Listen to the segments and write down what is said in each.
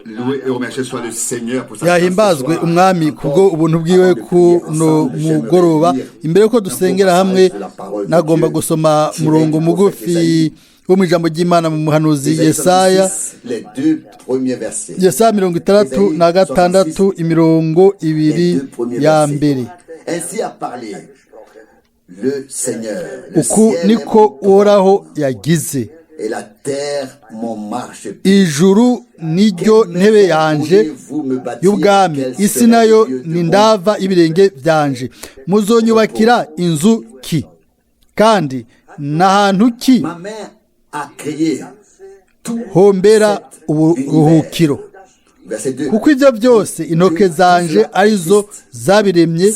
Loué et remercié soit le Seigneur pour sa yahimbazwe umwami kubwo ubuntu bwiwe kuno mugoroba. Imbere ko dusengera hamwe nagomba gusoma murongo mugufi wo mu ijambo ry'Imana mu muhanuzi Yesaya 66 imirongo 2 ya mbere. Uku niko Uhoraho yagize, ijuru niryo ntebe yanje y'ubwami, isi nayo ni ndava y'ibirenge byanje. Muzonyubakira inzu ki, kandi n'ahantu ki hombera uburuhukiro? Kuko ibyo byose intoke zanje arizo zabiremye,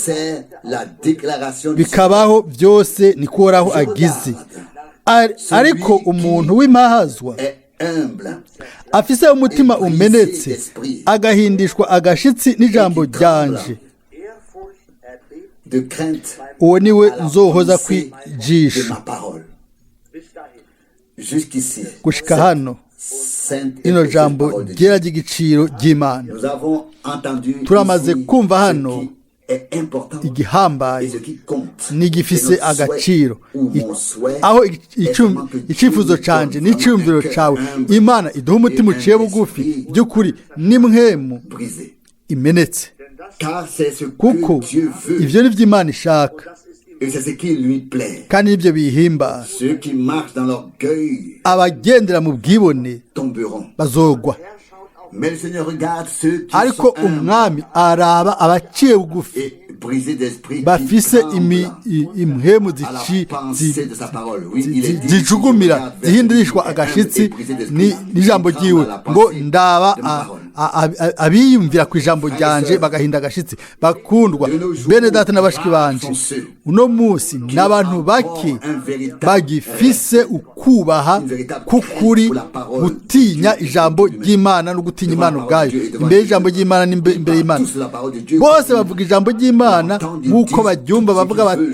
bikabaho byose ni ko Uhoraho agize. Ariko umuntu w'impahazwa afise umutima umenetse, agahindishwa agashitsi n'ijambo ryanje, uwo niwe nzohoza kwijisha. Gushika hano ino jambo ryera ry'igiciro ry'Imana turamaze kumva hano igihambaye n'igifise agaciro, aho icifuzo canje n'iciyumviro cawe Imana iduha umutima uciye bugufi by'ukuri n'imwemu imenetse, kuko ivyo ni vy'Imana ishaka kandi nibyo bihimba. Abagendera mu bwibone bazogwa, ariko umwami araba abaciye bugufi bafise imhemu zicugumira zihindurishwa agashitsi n'ijambo ryiwe, ngo ndaba abiyumvira ku ijambo ryanje bagahinda agashitsi. Bakundwa bene data n'abashiki banje, uno munsi n'abantu bake bagifise ukubaha k'ukuri, gutinya ijambo ry'Imana no gutinya Imana ubwayo. Imbere y'ijambo ry'Imana n'imbere y'Imana bose bavuga ijambo ry'Imana nk'uko baryumva,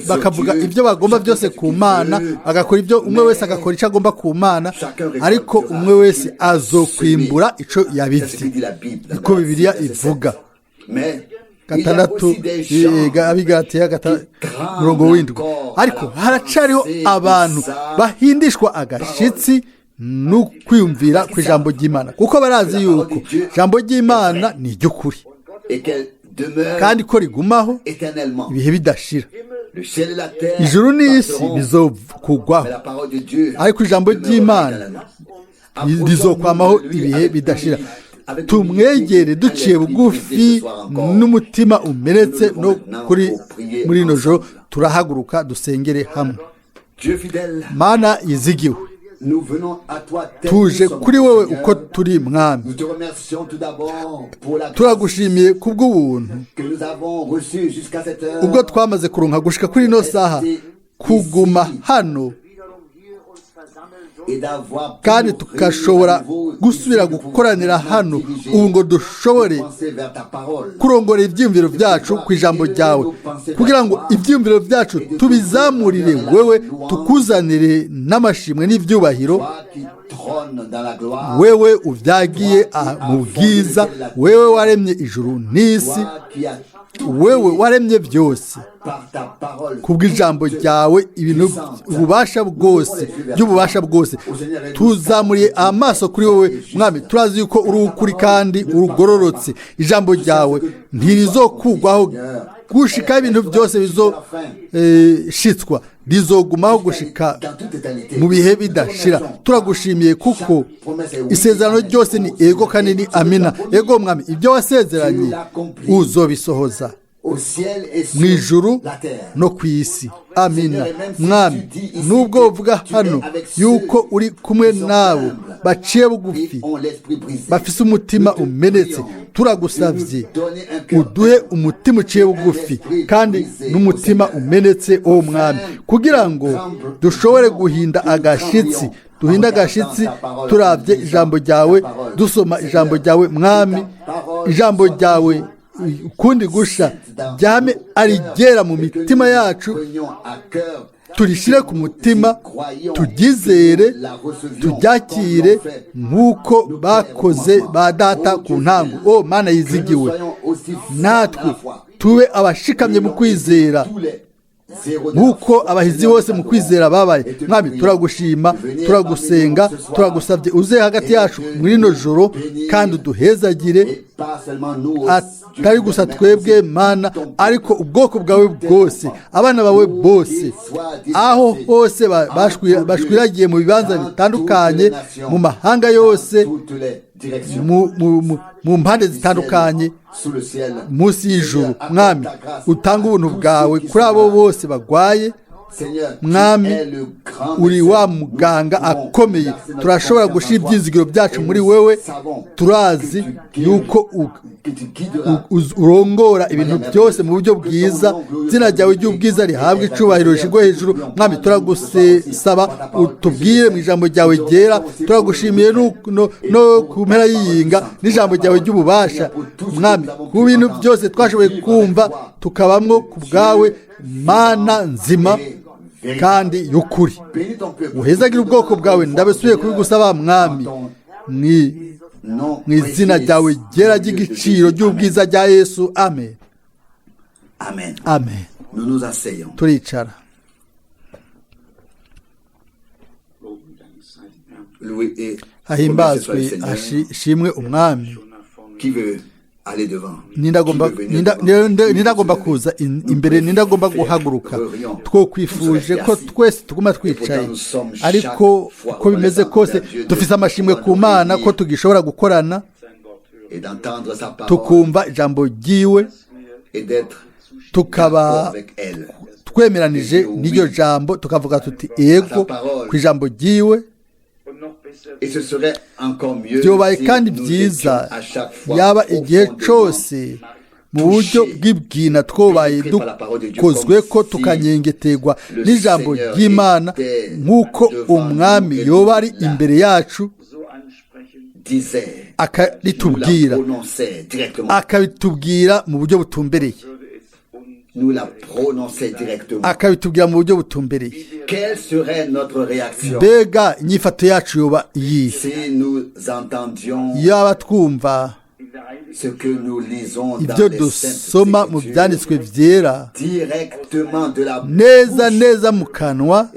bakavuga ibyo bagomba byose ku Mana, bagakora ibyo umwe wese agakora icyo agomba ku Mana, ariko umwe wese azokwimbura ico yabivye, niko Bibiliya ivuga. gatandatu Abigalatiya 7. Ariko haracariho abantu bahindishwa agashitsi no kwiyumvira ku ijambo ry'Imana, kuko barazi yuko ijambo ry'Imana ni iry'ukuri kandi ko rigumaho ibihe bidashira. Ijuru n'isi bizokugwaho, ariko ijambo ry'Imana rizokwamaho ibihe bidashira. Tumwegere duciye bugufi n'umutima umenetse, no muri ino joro turahaguruka dusengere hamwe. Mana yizigiwe, tuje kuri wowe uko turi mwami, turagushimiye kubw'ubuntu ubwo twamaze kuronka gushika kuri ino saha, kuguma hano kandi tukashobora gusubira gukoranira hano ubu ngo dushobore kurongora ibyiyumviro byacu ku ijambo ryawe, kugira ngo ibyiyumviro byacu tubizamurire wewe, tukuzanire n'amashimwe n'ibyubahiro. Wewe uvyagiye mu bwiza, wewe waremye ijuru n'isi, wewe waremye byose kubw'ijambo ryawe, ibintu ububasha bwose tuzamuriye amaso kuri wowe mwami. Turazi yuko uri ukuri kandi urugororotse, ijambo ryawe ntirizokugwaho gushika ibintu byose bizoshitswa, rizogumaho gushika mu bihe bidashira. Turagushimiye kuko isezerano ryose ni ego kandi ni amina. Ego mwami, ibyo wasezeranye uzobisohoza mu ijuru no ku isi. Amina. Mwami, nubwo uvuga hano yuko uri kumwe nabo baciye bugufi bafise umutima umenetse, turagusavye uduhe umutima uciye bugufi kandi n'umutima umenetse, o mwami, kugira ngo dushobore guhinda agashitsi, duhinda agashitsi turavye ijambo ryawe, dusoma ijambo ryawe mwami. Ijambo ryawe ukundi gusha ryame arigera mu mitima yacu, turishyire ku mutima turyizere turyakire nk'uko bakoze ba data ku ntango. O Mana yizigiwe, natwe tube abashikamye mu kwizera nk'uko abahizi bose mu kwizera babaye. Mwami, turagushima, turagusenga, turagusabye uze hagati yacu muri rino joro kandi uduhezagire, atari gusa twebwe Mana, ariko ubwoko bwawe bwose, abana bawe bose, aho hose bashwiragiye mu bibanza bitandukanye, mu mahanga yose, mu mpande zitandukanye munsi y'ijuru. Mwami, utanga ubuntu bwawe kuri abo bose bagwaye. Mwami, uri wa muganga akomeye, turashobora gushyira ibyizigiro byacu muri wewe. Turazi yuko urongora ibintu byose mu buryo bwiza, izina ryawe ry'ubwiza rihabwa icubahiro rishyirwa hejuru. Mwami, turagusaba utubwire mu ijambo ryawe ryera. Turagushimiye no ku mpera y'iyinga n'ijambo ryawe ry'ububasha. Mwami, ku bintu byose twashoboye kumva tukabamwo ku bwawe, Mana nzima kandi y'ukuri. Uhezagire ubwoko bwawe, ndabasubiye kubigusaba Mwami, mu izina ryawe ryera ry'igiciro ry'ubwiza rya Yesu. Amen. Amen. Turicara. Hahimbazwe, hashimwe Umwami. Nindagomba kuza imbere, nindagomba guhaguruka. Twokwifuje ko twese tuguma twicaye, ariko uko bimeze kose dufise amashimwe ku Mana ko tugishobora gukorana tukumva ijambo ryiwe, tukaba twemeranije n'iryo jambo, tukavuga tuti ego ku ijambo ryiwe. Byobaye kandi byiza yaba igihe cyose mu buryo bw'ibwina twobaye dukozwe ko tukanyengeterwa n'ijambo ry'Imana, nk'uko Umwami yoba ari imbere yacu akabitubwira mu buryo butumbereye. Akabitubwira mu buryo butumbereye. Mbega inyifato yacu yoba iyihe yaba twumva ibyo dusoma mu byanditswe byera neza neza mu kanwa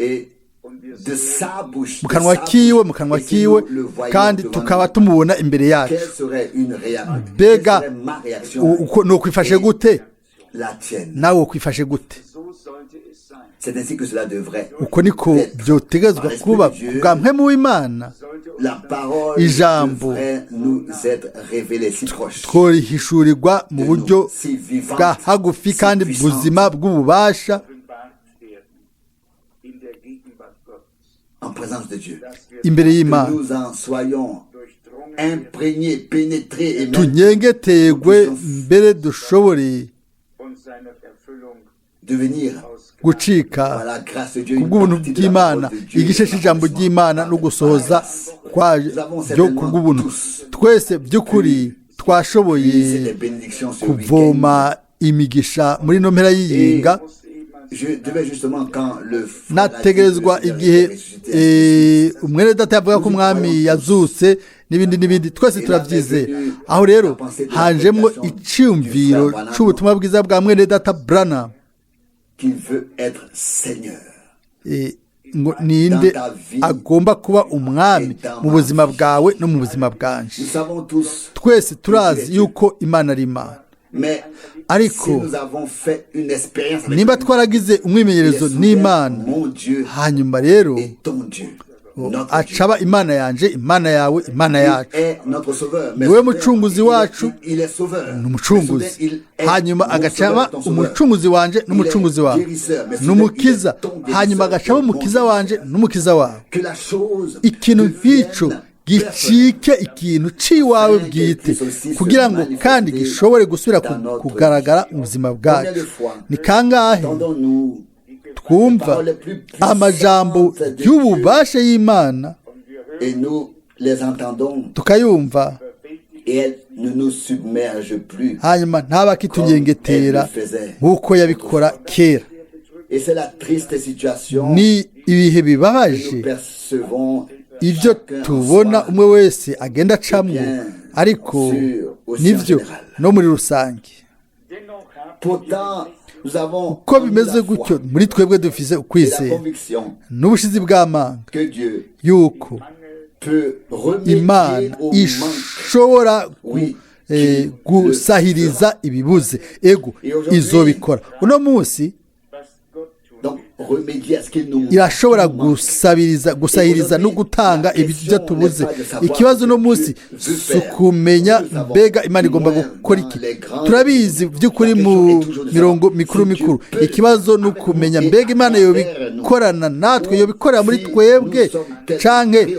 kiwe, kandi tukaba tumubona imbere yacu? Mbega ni ukwifashe gute? Nawe ukwifashe gute? Uko niko byotegezwa kuba bwa mpemu w'Imana. Ijambo tworihishurirwa mu buryo bwa hagufi kandi buzima bw'ububasha imbere y'Imana. Tunyengetegwe mbere dushobore gucika kubw'ubuntu bw'Imana, igice cy'ijambo ry'Imana no gusohoza kwabyo kubw'ubuntu. Twese by'ukuri twashoboye kuvoma imigisha muri no mpera y'iyinga. Nategerezwa igihe umwene data yavuga ko Umwami yazutse n'ibindi twese turabyizeye. Aho rero hanjemo icyumviro cy'ubutumwa bwiza bwa mwene data Branham, ninde agomba kuba umwami mu buzima bwawe no mu buzima bwanje. Twese turazi yuko Imana ari Imana, ariko niba twaragize umwimenyerezo n'Imana, hanyuma rero acaba Imana yanje, Imana yawe, Imana yacu. Niwe mucunguzi wacu, n'umucunguzi. Hanyuma agacaba umucunguzi wanje n'umucunguzi wawe, n'umukiza. Hanyuma agacaba umukiza wanje n'umukiza wawe. Ikintu nk'icyo gicike ikintu ciwawe bwite, kugira ngo kandi gishobore gusubira kugaragara mu buzima bwacu. Ni kangahe twumva amajambo y'ububasha y'Imana tukayumva, hanyuma ntabakituyengetera nk'uko yabikora kera. Et c'est la triste situation ni ibihe que bibabaje nous percevons ibyo chacun tubona en soi, umwe wese agenda acamwo bien ariko sûr, aussi en nibyo général. no muri rusange Pourtant, nous avons uko en nous bimeze la gutyo foi muri twebwe dufise et la ukwizera conviction n'ubushizi bw'amanga que Dieu yuko peut remédier imana au manque. ishobora Oui, gusahiriza ibibuze ego izobikora uno munsi donc remédier à ce qu'il nous irashobora gusahiriza no gutanga ibyo tubuze. Ikibazo uno munsi si ukumenya mbega imana igomba gukora iki. Turabizi by'ukuri mu mirongo mikuru. Ikibazo ni ukumenya mbega imana yobikorana natwe, yobikorera muri twebwe canke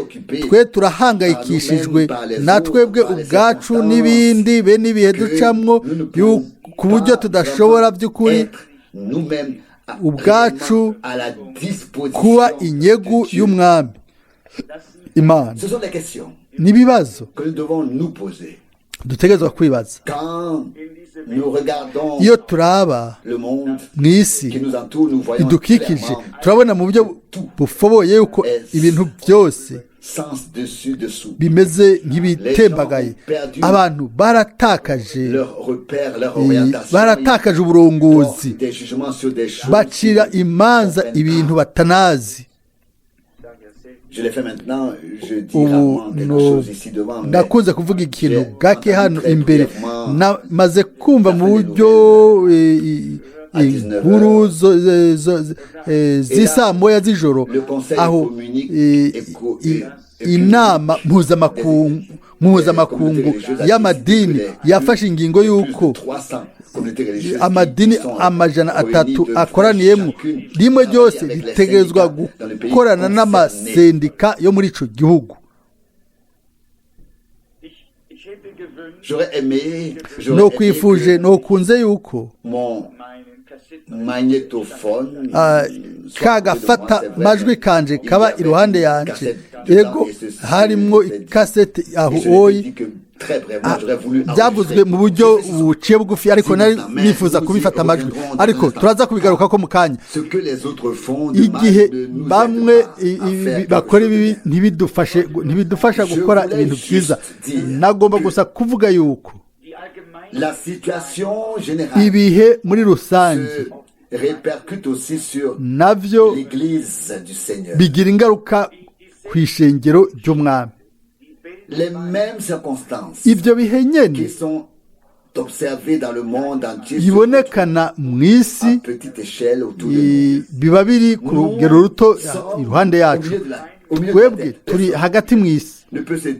twe turahangayikishijwe na twebwe ubwacu n'ibindi be n'ibihe ducamwo ku buryo tudashobora by'ukuri ubwacu kuba inyegu y'umwami imana. N'ibibazo dutegerezwa kwibaza iyo turaba mu isi idukikije, turabona mu buryo bufoboye yuko ibintu byose bimeze nk'ibitembagaye. Abantu baratakaje uburongozi, bacira imanza ibintu batanazi. ubu ndakunze kuvuga ikintu gake hano imbere, maze kumva mu buryo inkuru z'isaa moya z'ijoro aho inama mpuzamakungu y'amadini yafashe ingingo y'uko amadini 300 akoraniyemo rimwe ryose ritegerezwa gukorana n'amasendika yo muri ico gihugu. Nokwifuje, nokunze yuko kagafata majwi kanje kaba iruhande yanje, ego harimwo ikasete aho oyi byavuzwe mu buryo buciye bugufi, ariko nari nifuza kubifata amajwi, ariko turaza kubigaruka ko mu kanya. Igihe bamwe bakora ibi ntibidufasha gukora ibintu byiza. Nagomba gusa kuvuga yuko ibihe muri rusange navyo bigira ingaruka ku ishengero ry'umwami. Ibyo bihe nyene bibonekana mu isi, biba biri ku rugero ruto iruhande yacu. Twebwe turi hagati mu isi,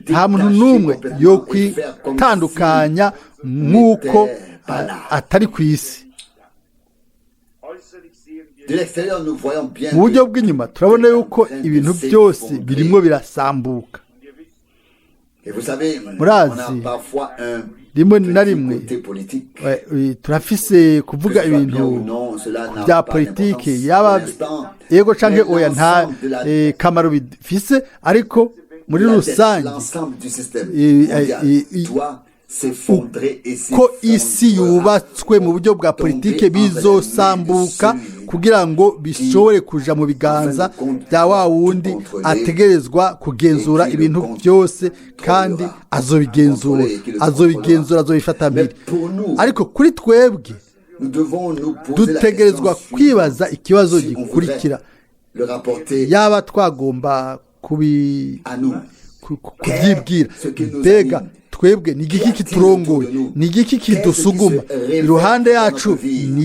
nta muntu n'umwe yo kwitandukanya nk'uko atari ku isi. Mu buryo bw'inyuma turabona yuko ibintu byose birimo birasambuka. Murazi rimwe na rimwe turafise kuvuga ibintu bya politike, yaba yego canke oya nta kamaro bifise, ariko muri rusange ko isi yubatswe mu buryo bwa politike bizosambuka kugira ngo bishobore kuja mu biganza bya wa wundi ategerezwa kugenzura ibintu byose, kandi azobigenzura azobifata mbere. Ariko kuri twebwe dutegerezwa kwibaza ikibazo gikurikira, yaba twagomba kubyibwira, mbega twebwe ni igiki kiturongoye, ni igiki kidusuguma iruhande yacu, ni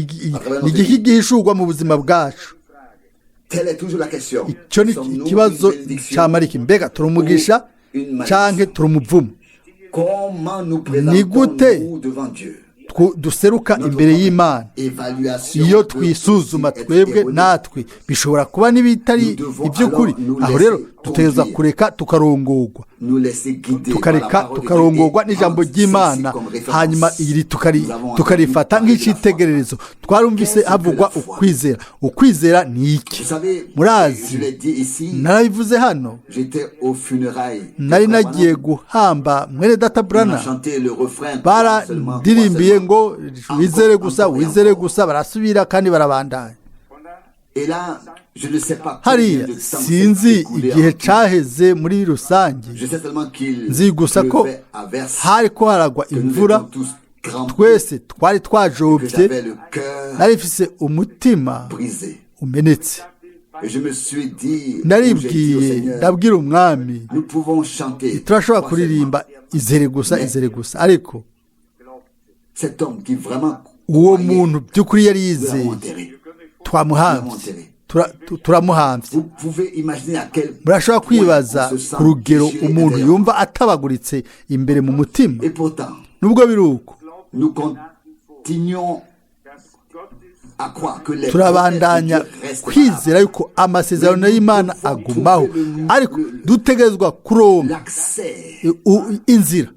igiki gihishurwa mu buzima bwacu. Icyo ni ikibazo cya mariki. Mbega turumugisha canke turumuvumo? Ni gute duseruka imbere y'Imana? Iyo twisuzuma twebwe natwe bishobora kuba n'ibitari iby'ukuri. Aho rero tuteza kureka tukarongorwa, tukarongorwa n'ijambo ry'Imana, hanyuma iri tukarifata nk'icitegererezo. Twarumvise havugwa ukwizera. Ukwizera ni iki? Murazi, narabivuze hano, nari nagiye guhamba mwene data Brana, barandirimbiye ngo wizere gusa, wizere gusa, barasubira kandi barabandanya. Et là, je ne sais pas hariya combien de temps sinzi s'est écoulé igihe en tout. caheze muri rusange, Je sais seulement qu'il nzi gusa ko pleuvait à verse, hariko haragwa que nous imvura, étions tous trempés, twese twari que twajobye, j'avais le cœur nari mfise umutima brisé. umenetse. Et je me suis dit, ou j'ai dit au naribwiye Seigneur, ndabwira umwami, nous pouvons chanter. turashobora Crois kuririmba izere gusa izere gusa, ariko seulement. Cet homme qui vraiment uwo croyait, muntu by'ukuri yari nous l'avons yizeye, enterré. twamuhamvye, turamuhamvye. Vous pouvez imaginer à quel murashobora point kwibaza on se sent ku rugero déchiré umuntu intérieurement. yumva atabaguritse imbere mu mutima. Et pourtant, Nubwo biri uko, nous continuons à croire que les turabandanya promesses de Dieu restent kwizera yuko amasezerano y'Imana agumaho, ariko dutegerezwa kuronka l'accès inzira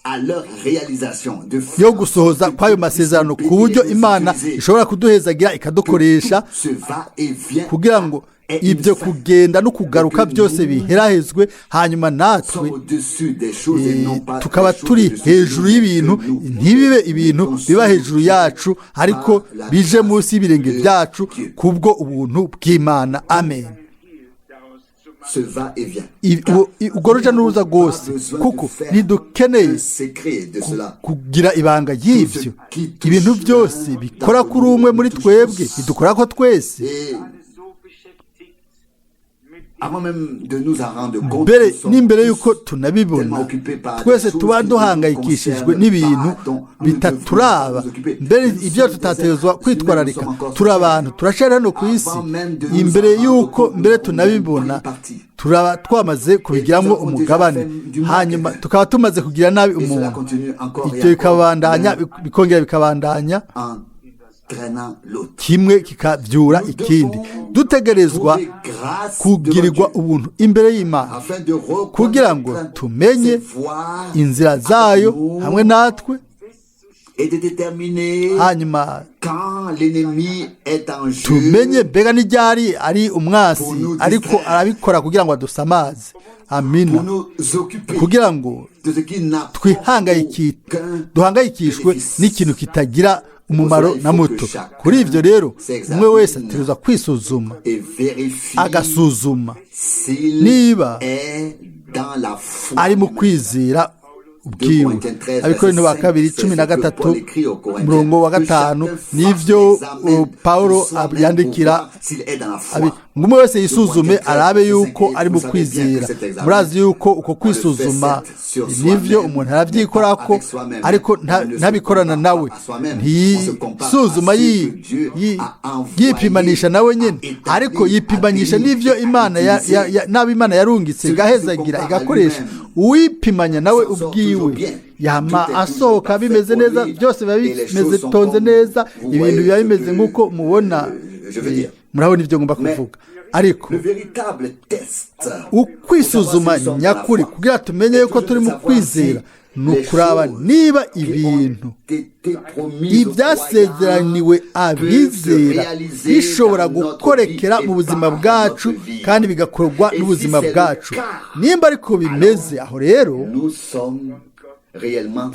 à leur réalisation de yo gusohoza kw'ayo masezerano, ku buryo Imana ishobora kuduhezagira ikadukoresha ce va et vient kugira ngo ibyo kugenda no kugaruka byose biherahezwe, hanyuma natwe au-dessus des choses et non pas tukaba des choses turi au-dessus hejuru de y'ibintu, nous. ntibibe ibintu biba hejuru yacu, ariko bije munsi y'ibirenge byacu kubwo ubuntu bw'Imana. Amen. Ce va et vient. Urwo ruja n'uruza rwose, kuko ntidukeneye Un secret de cela. kugira ibanga y'ibyo. Ibintu byose bikora kuri umwe muri twebwe bidukora ko twese. Et avant même de nous en rendre compte, mbere nous sommes n'imbere tous y'uko tunabibona, tellement occupés par des twese choses tuba qui duhangayikishijwe nous concernent n'ibintu pas, dont nous bitaturaba. devons nous occuper. Mbere Nous ibyo sommes tutategerezwa des- kwitwararika, nous sommes encore turi sur abantu terre. turacari hano ku isi. Avant même de nous Imbere en rendre y'uko compte, mbere nous avons tunabibona, pris parti. turaba twamaze kubigiramo Et nous avons umugabane, déjà fait du mal hanyuma quelqu'un. tukaba tumaze kugira nabi Et cela umuntu, continue encore et ibyo encore, bikabandanya l'un bikongera bikabandanya, entraînant l'autre. kimwe kikabyura ikindi. Dutegerezwa Trouver grâce kugirirwa devant Dieu, ubuntu imbere y'Imana, afin de kugira ngo reconnaître tumenye ses voies inzira zayo avec nous hamwe natwe, et de déterminer hanyuma quand l'ennemi est en jeu tumenye mbega n'iryari ari umwasi ariko arabikora kugira ngo adusamaze. Amina. pour nous occuper Kugira ngo de ce qui n'a aucun duhangayikishwe n'ikintu kitagira umumaro na muto. Kuri ibyo rero umwe wese ategerezwa kwisuzuma, et vérifier agasuzuma s'il niba est dans la foi. ari mu kwizera ubwiwe. Abikorintho ba kabiri 13 umurongo wa 5 nivyo Paulo yandikira ngo umwe wese yisuzume arabe yuko ari mu kwizera. Murazi yuko uko kwisuzuma nivyo umuntu arabyikorako, ariko ntabikorana nawe, ntiyisuzuma yipimanisha nawe nyene, ariko yipimanisha n'ivyo Imana n'abo Imana yarungitse igahezagira igakoresha. Uwipimanya nawe ubwiwe yama asohoka bimeze neza, byose biba bimeze tonze neza, ibintu biba bimeze nk'uko mubona. Murabona ibyo ngomba kuvuga, ariko ukwisuzuma nyakuri kugira tumenye yuko turi mu kwizera ni ukuraba niba ibintu ibyasezeraniwe abizera bishobora gukorekera mu buzima bwacu kandi bigakorwa n'ubuzima bwacu. Nimba ariko bimeze, aho rero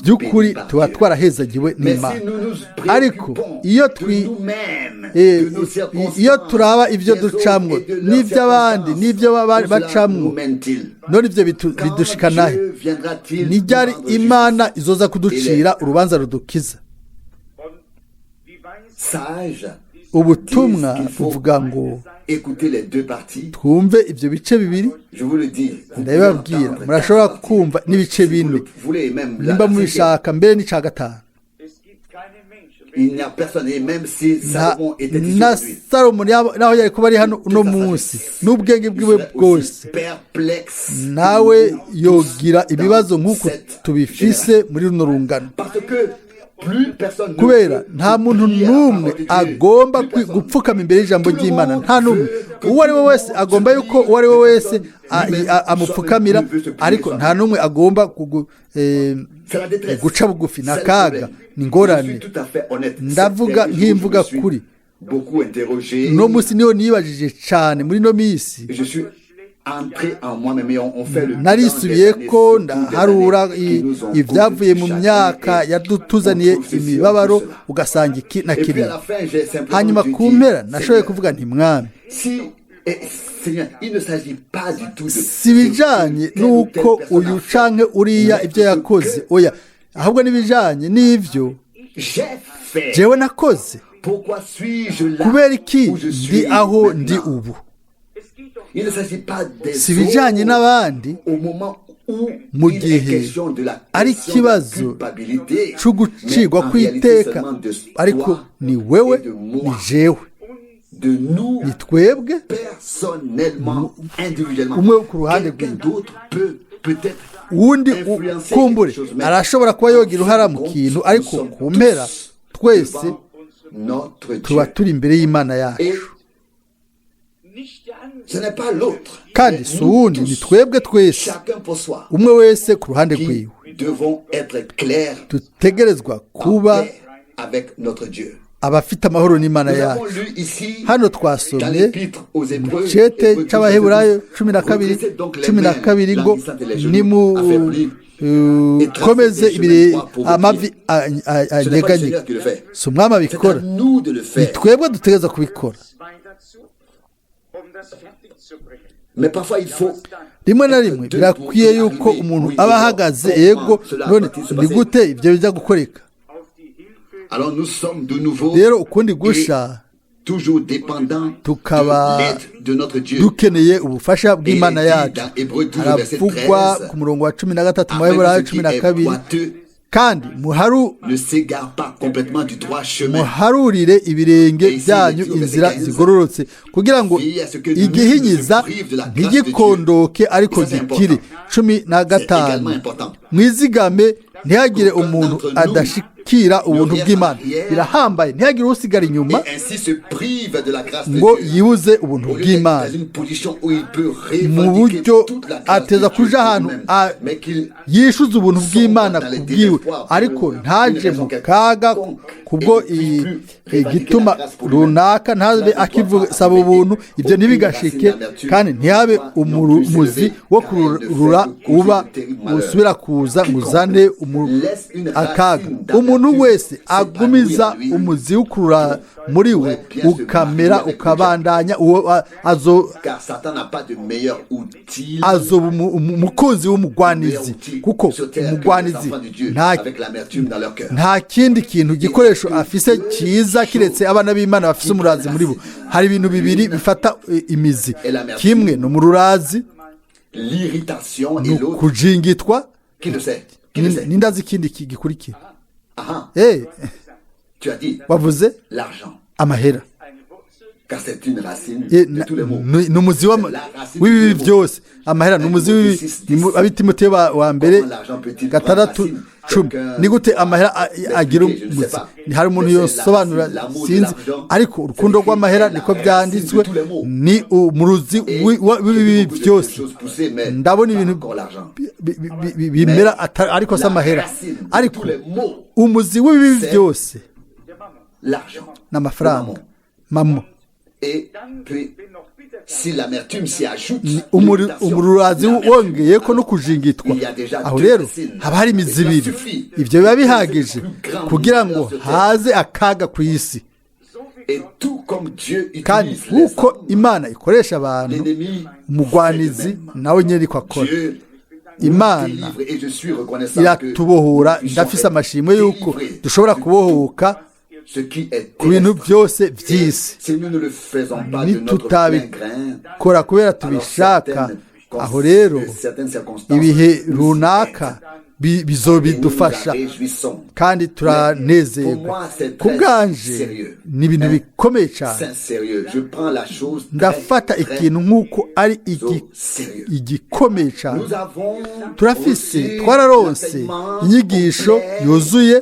by'ukuri tuba twarahezagiwe n'Imana. Ariko iyo turaba ibyo ducamwo n'iby'abandi n'ibyo bacamwo, none ibyo bidushikanahe? Nijyari Imana izoza kuducira urubanza rudukiza? Ubutumwa buvuga ngo twumve ibyo bice bibiri. Ndabibabwira, murashobora kumva n'ibice bine nimba mubishaka, mbere n'icya gatanu. Na Salomo naho yari kuba ari hano uno munsi n'ubwenge bwiwe bwose, nawe yogira ibibazo nk'uko tubifise muri runo rungano, kubera nta muntu n'umwe agomba gupfukama imbere y'ijambo ry'Imana. Nta n'umwe. Uwo ari we wese agomba yuko uwo ari we wese amupfukamira, ariko nta n'umwe agomba guca bugufi. Ni akaga, ni ingorane. Ndavuga nk'imvuga kuri no munsi niyo nibajije cyane muri no minsi, narisubiye ko ndaharura ibyavuye mu myaka yadutuzaniye imibabaro ugasanga iki na kiriya. Hanyuma ku mpera nashoboye kuvuga nti mwami, si bijanye nuko uyu canke uriya ibyo yakoze, oya, ahubwo n'ibijanye n'ivyo jewe nakoze. Kubera iki ndi aho ndi ubu? Si bijanye n'abandi mu gihe ari ikibazo cyo gucigwa kw'iteka, ariko ni wewe, ni jewe, ni twebwe umwe ku ruhande rw'iwe. Uwundi kumbure arashobora kuba yogira uruhara mu kintu, ariko ku mpera twese tuba turi imbere y'Imana yacu, kandi si uwundi, ni twebwe twese, umwe wese ku ruhande rw'iwe. Dutegerezwa kuba abafite amahoro n'Imana yacu. Hano twasomye mu cete c'Abaheburayo 12:12 ngo nimukomeze amavi anyeganyega. Si umwami abikora, ni twebwe dutegereza kubikora. Rimwe na rimwe birakwiye yuko umuntu aba ahagaze, yego, none ni gute ibyo bijya gukoreka? Rero ukundi gusha tukaba dukeneye ubufasha bw'Imana yacu. Haravugwa ku murongo wa 13 mu Baheburayo 12, kandi muharurire ibirenge byanyu inzira zigororotse, kugira ngo igihinyiza ntigikondoke ariko gikire. 15 mwizigame ntihagire umuntu adashikira ubuntu bw'Imana. Birahambaye, ntihagire usigara inyuma ngo yibuze ubuntu bw'Imana. Mu buryo ateza kuja ahantu yishuza ubuntu bw'Imana kubwiwe, ariko ntaje mu kaga kubwo igituma runaka, ntabe akivusaba ubuntu, ibyo ntibigashike, kandi ntihabe umuzi wo kurura uba usubira kuza nguzane akaga. Umuntu wese agumiza umuzi w'ukurura muri we ukamera ukabandanya, uwo azoba umukunzi w'umugwanizi, kuko umugwanizi nta kindi kintu gikoresho afise cyiza kiretse abana b'Imana bafise umurazi muri bo. Hari ibintu bibiri bifata imizi, kimwe no mu rurazi, no kujingitwa, nindazi ikindi gikurikira. Wavuze amahera, n'umuzi w'ibibi byose. Amahera n'umuzi w'ibibi. Abitimoteyo wa mbere 6:10. Ni gute amahera agira umuzi? Hari umuntu yosobanura, sinzi, ariko urukundo rw'amahera niko byanditswe, ni umuruzi w'ibibi byose. Ndabona ibintu bimera ariko si amahera, ariko umuzi w'ibibi byose n'amafaranga, mamo. Umururazi wongeye ko no kujingitwa, aho rero haba hari imizi ibiri. Ibyo biba bihagije kugira ngo haze akaga ku isi. Kandi nk'uko Imana ikoresha abantu, umugwanizi nawe nyine ko akora. Imana iratubohora. Ndafise amashimwe yuko dushobora kubohoka ku bintu byose by'isi. Nitutabikora kubera tubishaka, aho rero ibihe runaka bizobidufasha, kandi turanezerwa. Ku bwanje ni ibintu bikomeye cyane. Ndafata ikintu nk'uko ari igikomeye cyane. Twararonse inyigisho yuzuye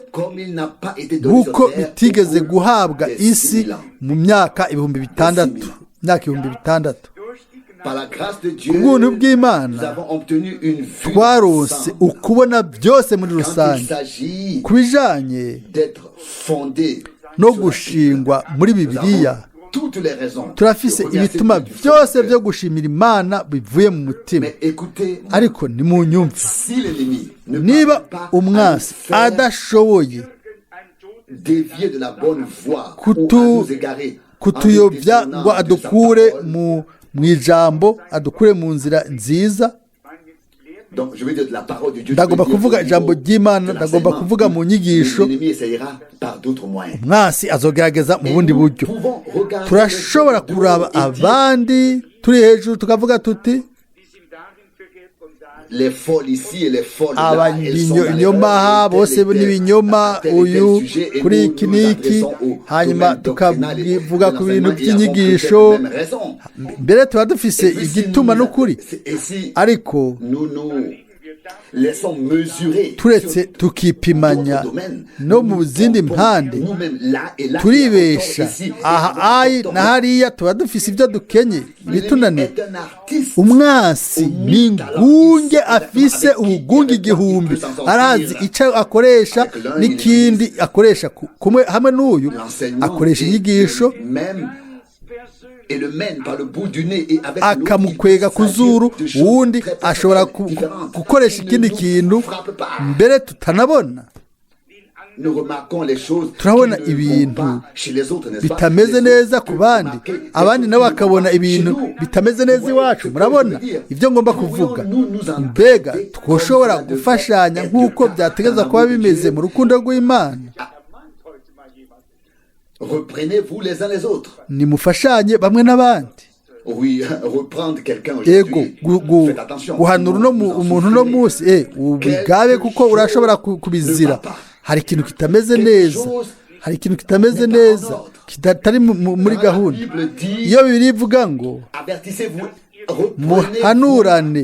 nk'uko bitigeze guhabwa isi mu myaka 6,000. Ku bw'ubuntu bw'Imana twaronse ukubona byose muri rusange. Ku bijanye no gushingwa muri Bibiliya, turafise ibituma byose byo gushimira Imana bivuye mu mutima. Ariko nimunyumve, niba umwasi adashoboye kutuyobya ngo adukure mu ijambo, adukure mu nzira nziza, ndagomba kuvuga ijambo ry'Imana, ndagomba kuvuga mu nyigisho, umwasi azogerageza mu bundi buryo. Turashobora kuraba abandi turi hejuru tukavuga tuti abanyinyoma bose n'ibinyoma, uyu kuri iki n'iki, hanyuma tukavuga ku bintu by'inyigisho, mbere tuba dufise igituma n'ukuri. Ariko turetse tukipimanya no mu zindi mpande, turibesha aha na hariya, tuba dufise ibyo dukenye bitunaniye. Umwasi ni ingunge, afise ubugunge 1000, arazi icyo akoresha n'ikindi akoresha. Kumwe hamwe n'uyu akoresha inyigisho, akamukwega ku zuru, uwundi ashobora gukoresha ikindi kintu mbere tutanabona. Turabona ibintu bitameze neza ku bandi, abandi nabo bakabona ibintu bitameze neza iwacu. Murabona ibyo ngomba kuvuga? Mbega twoshobora gufashanya nk'uko byategeza kuba bimeze mu rukundo rw'Imana. Reprenez-vous les uns les autres. Nimufashanye bamwe n'abandi. Oui, reprendre quelqu'un aujourd'hui. Guhanura umuntu no munsi ubigabe, kuko urashobora kubizira. Hari ikintu kitameze neza, hari ikintu kitameze neza kidatari muri gahunda. Iyo Bibiliya ivuga ngo muhanurane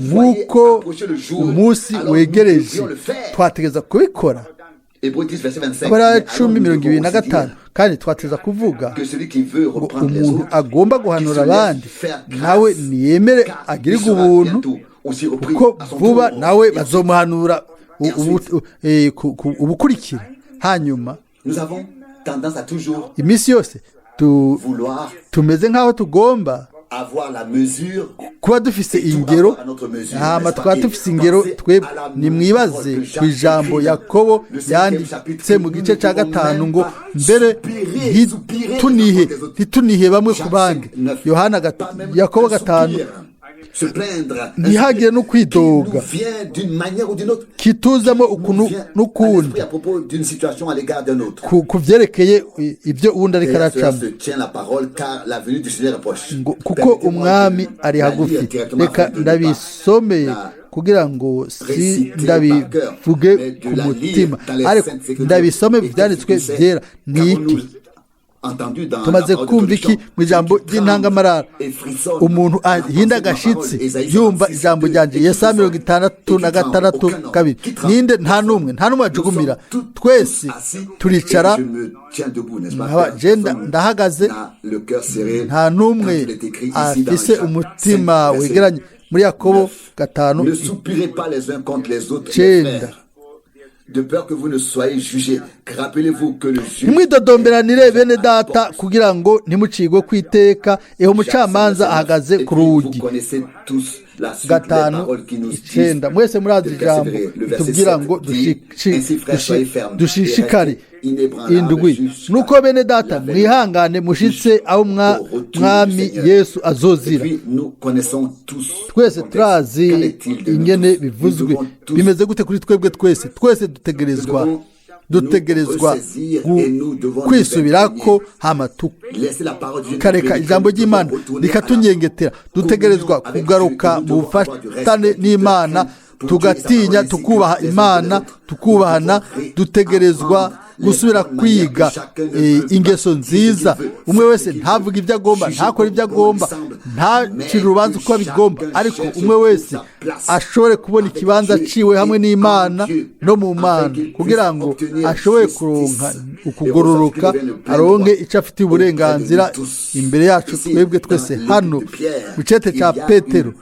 nk'uko umunsi wegereje, twategeza kubikora. Abara 10:25, kandi twateza kuvuga ngo umuntu agomba guhanura abandi nawe niyemere agirirwe ubuntu, kuko vuba nawe bazomuhanura ubukurikira. Hanyuma iminsi yose tumeze nk'aho tugomba kuba dufise ingero, hama twaba dufise ingero twebwe. Nimwibaze ku ijambo Yakobo yanditse mu gice cya 5 ngo mbere ntitunihe bamwe ku bandi. Yakobo 5, ntihagire no kwidoga kituzamo ukuntu n'ukundi ku byerekeye ibyo uwundi ariko aracamo, kuko umwami ari hagufi. Reka ndabisomeye kugira ngo ndabivuge ku mutima, ariko ndabisome byanditswe byera. Ni iki tumaze kumva iki mu ijambo ry'intangamarara? Umuntu ahinda agashitsi yumva ijambo ryanje. Yesaya 66:2. Ninde? Nta numwe ajugumira, twese turicara. Agenda ndahagaze, nta numwe afise umutima wegeranye. Muri Yakobo 5:9. De peur que vous ne soyez jugés. Rappelez-vous que le juge nimwidodomberanire bene data kugira ngo ntimucigwe kwiteka. Umucamanza ahagaze ku rugi. 5:9. Mwese murazi ijambo tubwira ngo dushishikare. 7. Nuko bene data mwihangane mushitse aho mwami Yesu azozira. Twese turazi ingene bivuzwe. Bimeze gute kuri twebwe? Twese dutegerezwa kwisubirako, hama tukareka ijambo ry'Imana rikatunyengetera. Dutegerezwa kugaruka mu bufatane n'Imana, tugatinya, tukubaha Imana, tukubahana. Dutegerezwa gusubira kwiga ingeso nziza. Umwe wese ntavuga ibyo agomba, ntakora ibyo agomba, ntacire urubanza uko abigomba, ariko umwe wese ashobore kubona ikibanza ciwe hamwe n'Imana no mu Mana, kugira ngo ashobore kuronka ukugororoka, aronke icyo afitiye uburenganzira imbere yacu twebwe twese. Hano mu cete cya Petero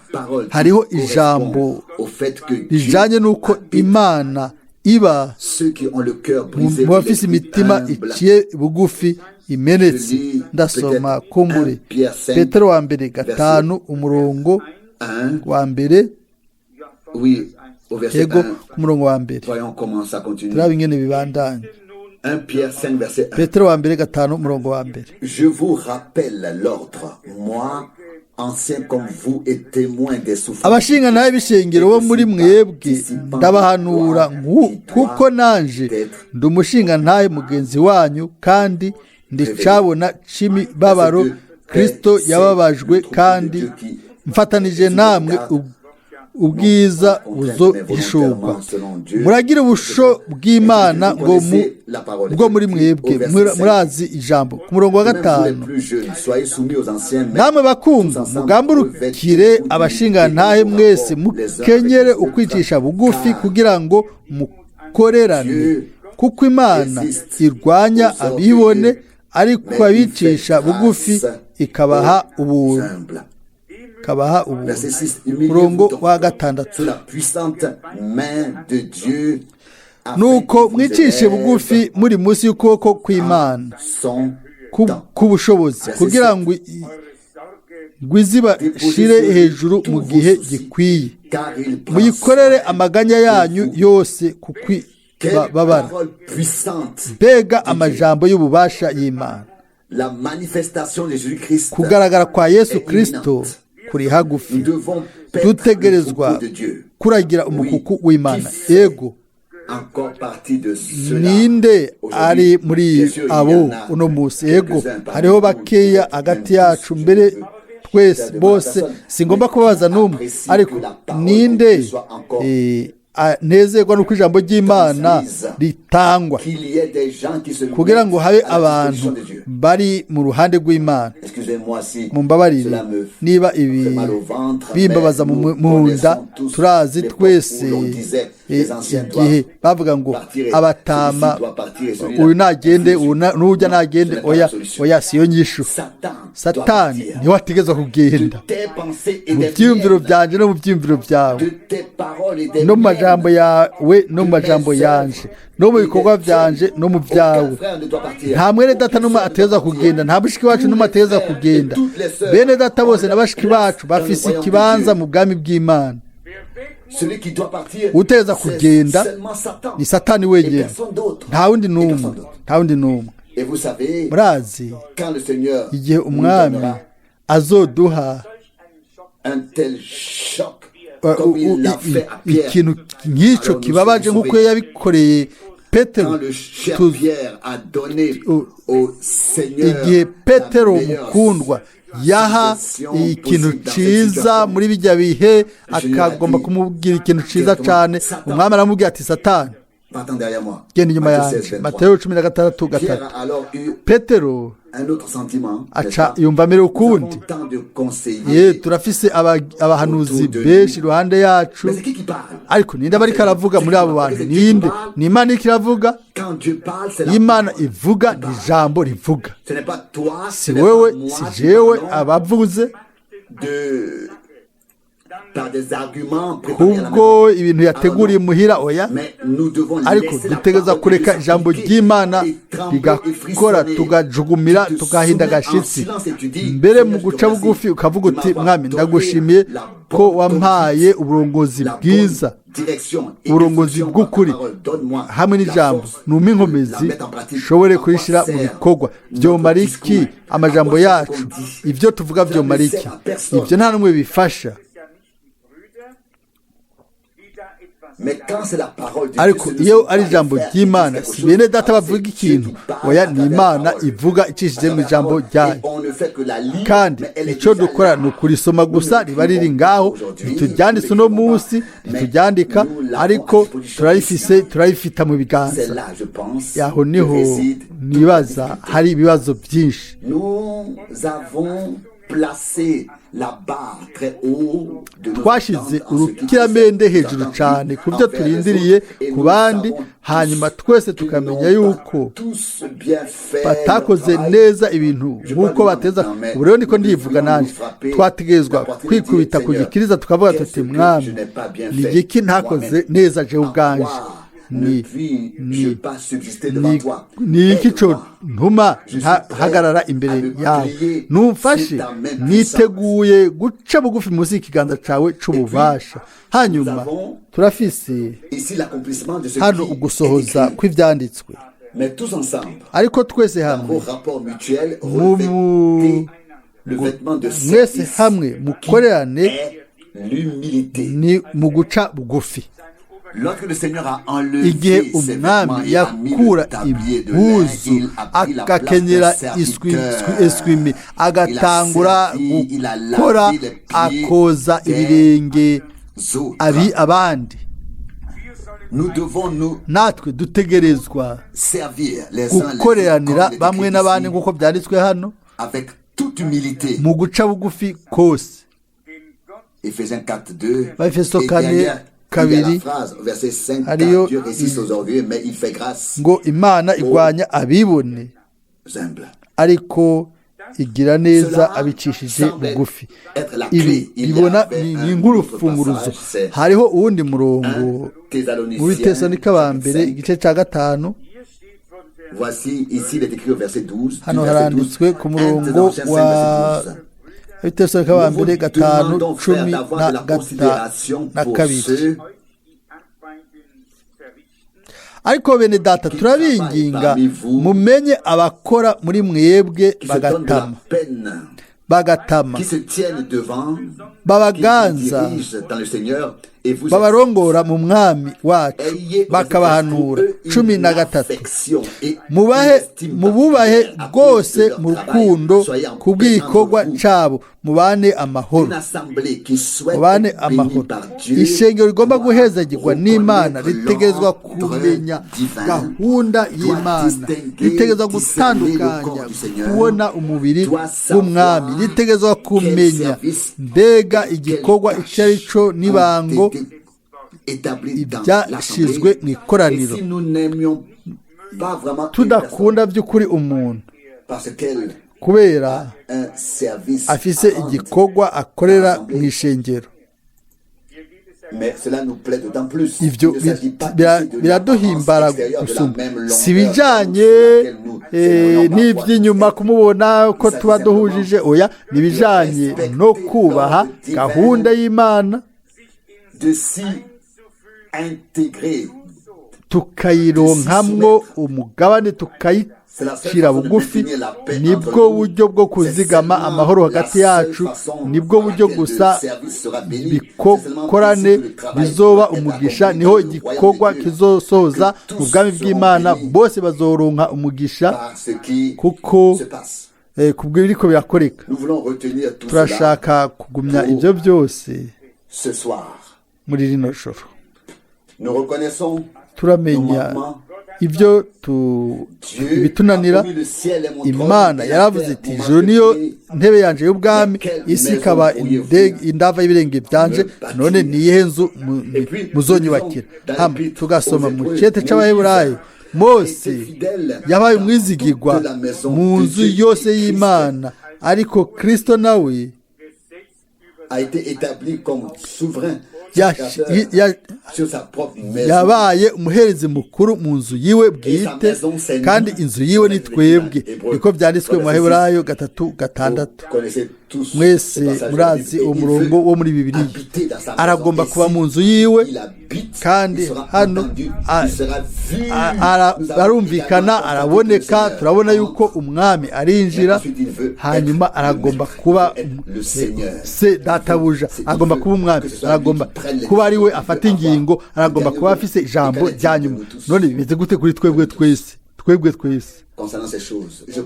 hariho ijambo rijanye n'uko Imana iba ceux qui ont le cœur mu brisé, bafise imitima humble. iciye bugufi imenetse. Ndasoma ko muri Petero wa mbere 5 umurongo 1, wa mbere, oui, au verset yego 1. ku murongo wa mbere. Voyons comment ça continue. Turaba ingene bibandanya. 1 Pierre 5, verset 1. Petero wa mbere 5 umurongo wa mbere. Je vous rappelle l'ordre, moi, ancien comme vous et témoin des souffrances. Abashinga nawe bishengero bo muri mwebwe ndabahanura kuko nanje ndi umushinga ntahe mugenzi wanyu kandi ndicabona c'imibabaro Kristo yababajwe kandi mfatanije namwe ubwiza buzohishurwa. Muragira ubusho bw'Imana ngo bwo muri mwebwe murazi ijambo. Ku murongo wa 5, namwe bakungu mugamburukire abashinga ntahe mwese mukenyere ukwicisha bugufi kugira ngo mukorerane, kuko Imana irwanya abibone ariko abicisha bugufi ikabaha ubuntu. Murongo wa 6, nuko mwicishe bugufi muri munsi y'ukuboko kw'Imana k'ubushobozi kugira ngo izibashire hejuru mu gihe gikwiye. Muyikorere amaganya yanyu yose kukwibabara. Mbega amajambo y'ububasha y'Imana! Kugaragara kwa Yesu Kristo kuri hagufi. Dutegerezwa kuragira umukuku w'Imana. Ego ninde ari muri abo uno munsi? Ego hariho bakeya hagati yacu, mbere twese bose singomba kubabaza n'umwe, ariko ninde nezerwa nuko ijambo ry'Imana ritangwa kugira ngo habe abantu bari mu ruhande rw'Imana. Mumbabarire niba ibi bimbabaza mu nda. Turazi twese igihe bavuga ngo abatama uyu nagende n'ujya nagende, oya siyo nyishu. Satani niwe ategeza kugenda mu byiyumviro byanje no mu byiyumviro byawe, no mu majambo yawe no mu majambo yanje, no mu bikorwa byanje no mu byawe. Nta mwene data n'umwe ateza kugenda, nta mushiki wacu n'umwe ateza kugenda. Bene data bose na bashiki bacu bafise ikibanza mu bwami bw'Imana. Uteza kugenda ni Satani wenyine, nta wundi n'umwe. Murazi igihe umwami azoduha ikintu nk'icyo kibabaje nk'uko yabikoreye Petero, igihe Petero mukundwa yaha ikintu ciza muri bijya bihe, akagomba kumubwira ikintu ciza cyane, umwami aramubwira ati Satani genda inyuma yanjye. Mateyo 16:3. Petero aca yumva mbere ukundi. Turafise abahanuzi benshi iruhande yacu, ariko ninde bariko aravuga muri abo bantu? Ninde? Ni Imana ikiravuga. Imana ivuga ni ijambo rivuga, si wewe si jewe abavuze kubwo ibintu yateguriye muhira, oya. Ariko dutegereza kureka ijambo ry'Imana rigakora, tugajugumira, tugahinda agashitsi. Mbere mu guca bugufi ukavuga uti mwami ndagushimiye ko wampaye uburongozi bwiza, uburongozi bw'ukuri hamwe n'ijambo, numpa inkomezi shobore kurishira mu bikorwa. Vyomara iki amajambo yacu? Ivyo tuvuga vyomara iki? Ivyo nta n'umwe bifasha. Ariko iyo ari ijambo ry'Imana, si bene data bavuga ikintu, oya, ni Imana ivuga icishije mu ijambo ryayo. Kandi icyo dukora ni ukurisoma gusa, riba riri ngaho, ntituryanditse uno munsi, ntituryandika, ariko turarifita mu biganza. Yaho niho nibaza hari ibibazo byinshi. Twashize urukiramende hejuru cyane ku byo turindiriye ku bandi, hanyuma twese tukamenya yuko batakoze neza ibintu nk'uko bateza. Ubu rero niko ndivuga nanjye, twategerezwa kwikubita ku gikiriza tukavuga tuti mwami, ni igiki ntakoze neza jewe ubwanje? ne puis-je pas subsister devant toi? ni iki cyo Aide-moi. ntuma hagarara imbere yawe numfashe niteguye guca bugufi munsi y'ikiganza cyawe c'ububasha. Hanyuma turafise Ici l'accomplissement de ce hano qui est ugusohoza écrit. kw'ivyanditswe, Mais tous ensemble, ariko twese dans hamwe vos rapports mutuels, mu revêtez le vêtement de mwese service hamwe mukorerane est l'humilité. ni mu guca bugufi. Lorsque le Seigneur a Igihe enlevé ses vêtements umwami et a mis yakura le tablier de lin, impuzu il a pris la place agakenyera d'un serviteur. eswime agatangura Il a gukora lavé les pieds akoza des ibirenge autres. abandi. Nous devons nous natwe dutegerezwa servir les uns les autres gukoreranira comme il est bamwe écrit n'abandi ici, nk'uko byanditswe hano avec toute humilité. mu guca bugufi kose. Éphésiens 4:2. Efeso Et 4, derrière, il y a la kabiri, phrase, verset 5, hariyo Dieu résiste aux orgueilleux, mais il fait grâce ngo Imana igwanya abibone aux humbles. ariko igira neza Cela abicishije semble bugufi. être la Ibi clé. Il y bibona avait ni un nk'urufunguruzo. autre passage, c'est Hariho uwundi murongo 1 muri Thessaloniciens Tesalonika ba mbere 5. igice cya 5. Voici, ici, il est écrit au verset 12. Hano du verset haranditswe 12, ku 1 murongo Thessaloniciens 5, wa verset 12. Tesalonika ba Nous mbere vous 5 demandons, frères, 10 d'avoir de la considération na pour kabiri. ceux ariko bene data turabinginga mumenye abakora muri mwebwe qui se donnent de la bagatama peine, qui se tiennent devant, qui vous babaganza dirigent dans le Seigneur, et vous babarongora mu mwami wacu ayez bakabahanura. une 13 affection et mubahe une estime mububahe particulière à cause rwose de leur mu travail. rukundo Soyez en ku paix bw'igikorwa entre vous. cyabo mubane amahoro. Une assemblée qui souhaite mubane être bénie amahoro. par Dieu ishengero rigomba doit guhezagirwa n'Imana reconnaître ritegerezwa l'ordre kumenya divin, gahunda y'Imana, distinguer, ritegerezwa discerner le gutandukanya corps du Seigneur, kubona umubiri doit savoir w'umwami, ritegerezwa kumenya quel service, mbega quelle igikorwa tâche icyo ari cyo n'ibango ont été établis dans ibyashyizwe l'assemblée. mu Et ikoraniro. si nous n'aimions pas vraiment une tudakunda by'ukuri umuntu personne, parce qu'elle kubera a un service afise à rendre, igikorwa akorera mu ishengero, mais cela nous plaît d'autant plus. ivyo Il ne s'agit pas bira- ici de biraduhimbara l'apparence extérieure, de la gusumba. même longueur si bijanye sur laquelle nous aimerions parfois. n'iby'inyuma kumubona ko tuba duhujije, oya nibijanye no kubaha gahunda y'Imana De s'y intégrer. tukayironkamwo umugabane tukayicira bugufi. Nibwo buryo bwo kuzigama amahoro hagati yacu, nibwo buryo gusa bikokorane bizoba umugisha, niho igikorwa kizosohoza mu bwami bw'Imana, bose bazoronka umugisha kuko kubw'ibiriko birakoreka. Turashaka kugumya ibyo byose muri rino joro. Turamenya ibyo ibitunanira. Imana yaravuze iti ijuru niyo ntebe yanje y'ubwami, isi ikaba indava y'ibirenge byanje, none niyihe nzu muzonyubakira. Hamwe tugasoma mu cyete c'Abaheburayo, Mose yabaye umwizigirwa mu nzu yose y'Imana, ariko Kristo nawe yabaye umuherezi mukuru mu nzu yiwe bwite, kandi inzu yiwe ni twebwe, niko byanditswe mu Baheburayo 3:6. Mwese murazi uwo murongo wo muri Bibiliya. Aragomba kuba mu nzu yiwe, kandi hano arumvikana, araboneka. Turabona yuko umwami arinjira, hanyuma aragomba kuba se databuja, agomba kuba umwami, aragomba kuba ari we afata ingingo, aragomba kuba afise ijambo rya nyuma. None bimeze gute kuri twebwe twese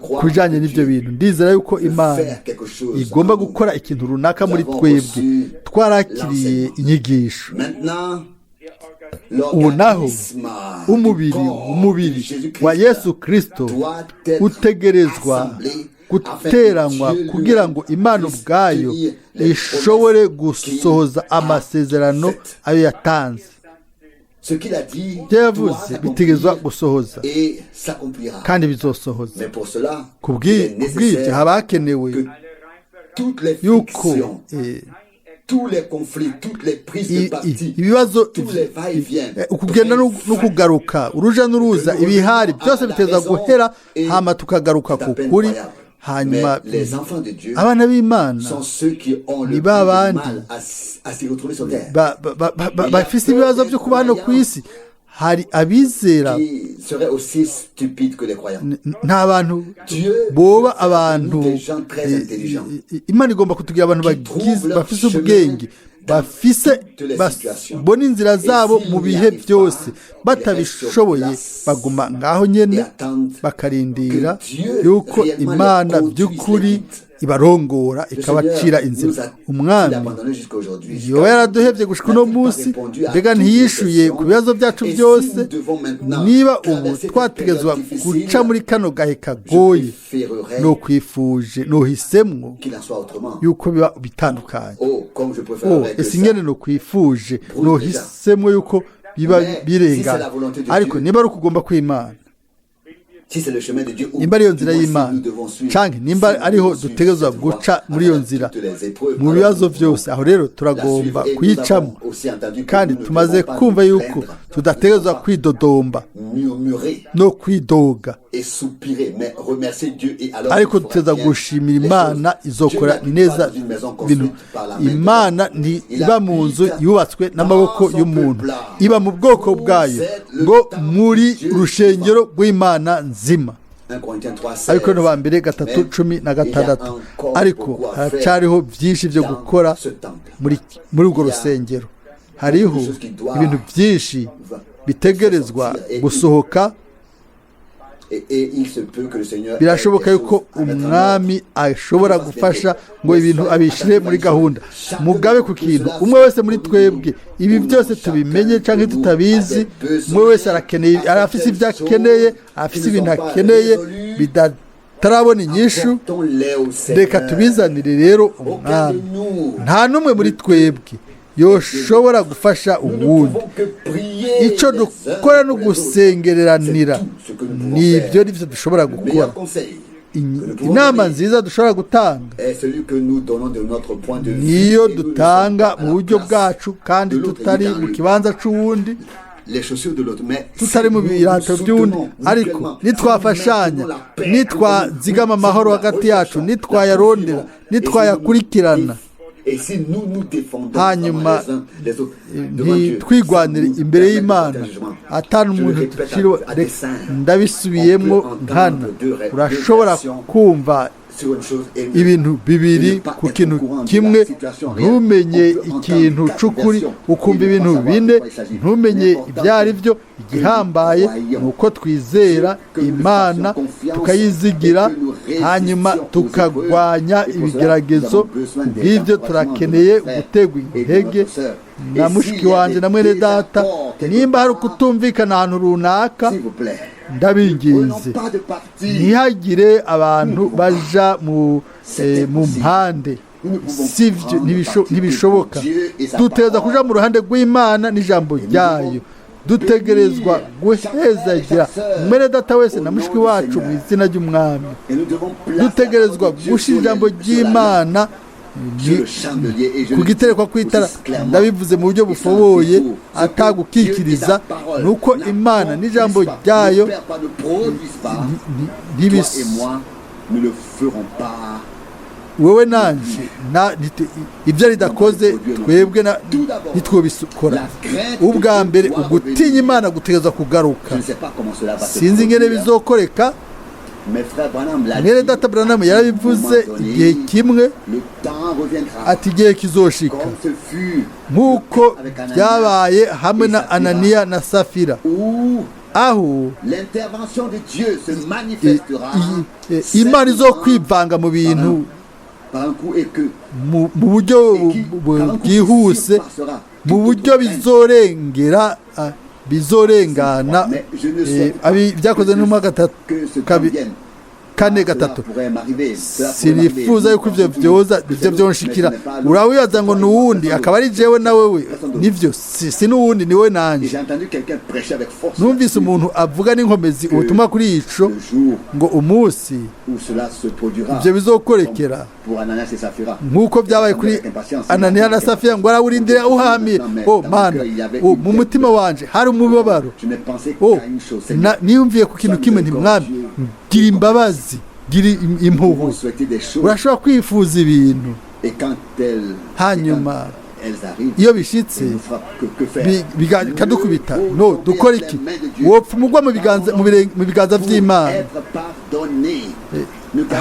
ku bijyanye n'ibyo bintu? Ndizera yuko Imana igomba gukora ikintu runaka muri twebwe. Twarakiriye inyigisho. Ubu naho umubiri wa Yesu Kristo utegerezwa guteranywa kugira ngo Imana ubwayo ishobore gusohoza amasezerano ayo yatanze. Ibyo yavuze bitegerezwa gusohoza, kandi bizosohoza. Kubw'ibyo haba hakenewe yuko tous les conflits, toutes les prises de parti, ibibazo tous les va-et-vient, ukugenda no kugaruka uruja n'uruza ibihari byose biteza guhera hama tukagaruka ku kuri hanyuma abana b'Imana ni babandi bafise ibibazo byo kuba hano ku isi. hari abizera nta bantu boba abantu Imana igomba kutugira abantu bafise ubwenge bafise bona inzira zabo mu bihe byose batabishoboye baguma ngaho nyene bakarindira yuko Imana by'ukuri ibarongora ikabacira inzira. Umwami yoba yaraduhevye gushika uno munsi mbega ntiyishuye ku bibazo byacu byose. Niba ubu twategezwa guca muri kano gahe kagoye no kwifuje no hisemwo yuko biba bitandukanye. Ese ingene no kwifuje no hisemwo yuko biba birengana, ariko niba ari ukugomba kw'Imana, nimba ariyo nzira y'Imana canke nimba ariho dutegezwa guca muri iyo nzira mu bibazo byose, aho rero turagomba kuyicamo. Kandi tumaze kumva yuko tudategezwa kwidodomba no kwidoga, ariko duteza gushimira Imana izokora neza bintu. Imana ntiba mu nzu yubatswe n'amaboko y'umuntu, iba mu bwoko bwayo ngo muri rushengero rw'Imana nzima. ariko no bambere 3:16 ariko haracariho byinshi byo gukora muri urwo rusengero. Hariho ibintu byinshi bitegerezwa gusohoka. Birashoboka yuko umwami ashobora gufasha ngo ibintu abishire muri gahunda. Mugabe ku kintu umwe wese muri twebwe ibi byose tubimenye canke tutabizi, umwe wese arakeneye, arafise ibyo akeneye, afise ibintu akeneye bidatarabona inyishu. Reka tubizanire rero umwami. Nta numwe muri twebwe yoshobora gufasha uwundi. Icyo dukora no gusengereranira nibyo nivyo dushobora gukora. Inama nziza dushobora gutanga niyo dutanga mu buryo bwacu, kandi tutari mu kibanza c'uwundi, tutari mu birato by'undi, ariko nitwafashanya, nitwazigama amahoro hagati yacu, nitwayarondera, nitwayakurikirana, hanyuma ntitwigwanire imbere y'Imana atanu umuntu tuciro. Ndabisubiyemo nkana, urashobora kumva ibintu bibiri ku kintu kimwe, ntumenye ikintu c'ukuri, ukumva ibintu bine ntumenye ibyo ari byo. Igihambaye nuko twizera Imana tukayizigira, hanyuma tukagwanya ibigeragezo. Bw'ibyo turakeneye gutegwa intege na mushiki wanje na mwene data. Nimba hari kutumvikana ahantu runaka, ndabinginze ntihagire abantu baja mu mpande. Sivyo, ntibishoboka. Duteza kuja mu ruhande rw'Imana n'ijambo ryayo. Dutegerezwa guhezagira mwene data wese na mushiki wacu mu izina ry'umwami. Dutegerezwa gushira ijambo ry'Imana ku giterekwa kw'itara. Ndabivuze mu buryo bufoboye atagukikiriza, nuko Imana n'ijambo ryayo wewe nanje ibyo ridakoze twebwe ntitwobisukora. Ubwa mbere ugutinya Imana gutegeza kugaruka. Sinzi ingene bizokoreka. Mwene data Branham yarabivuze igihe kimwe ati igihe kizoshika nk'uko byabaye hamwe na Ananiya na Safira, aho Imana izo kwivanga mu bintu mu buryo bwihuse, mu buryo bizorengana byakoze no mu kane gatatu sinifuza yuko ibyo byoza ibyo byonshikira urawibaza ngo n'uwundi akaba ari jewe nawe we nivyo si n'uwundi ni we nanje numvise umuntu avuga n'inkomezi ubutumwa kuri ico ngo umunsi ibyo bizokorekera nk'uko byabaye kuri Ananiya na Safira ngo arawurindira uhamiye mana mu mutima wanje hari umubabaro niyumviye ku kintu kimwe nti mwami gira imbabazi gira impuhwe urashobora kwifuza ibintu hanyuma iyo bishitse bikadukubita no dukora iki wopfa umugwa mu biganza by'Imana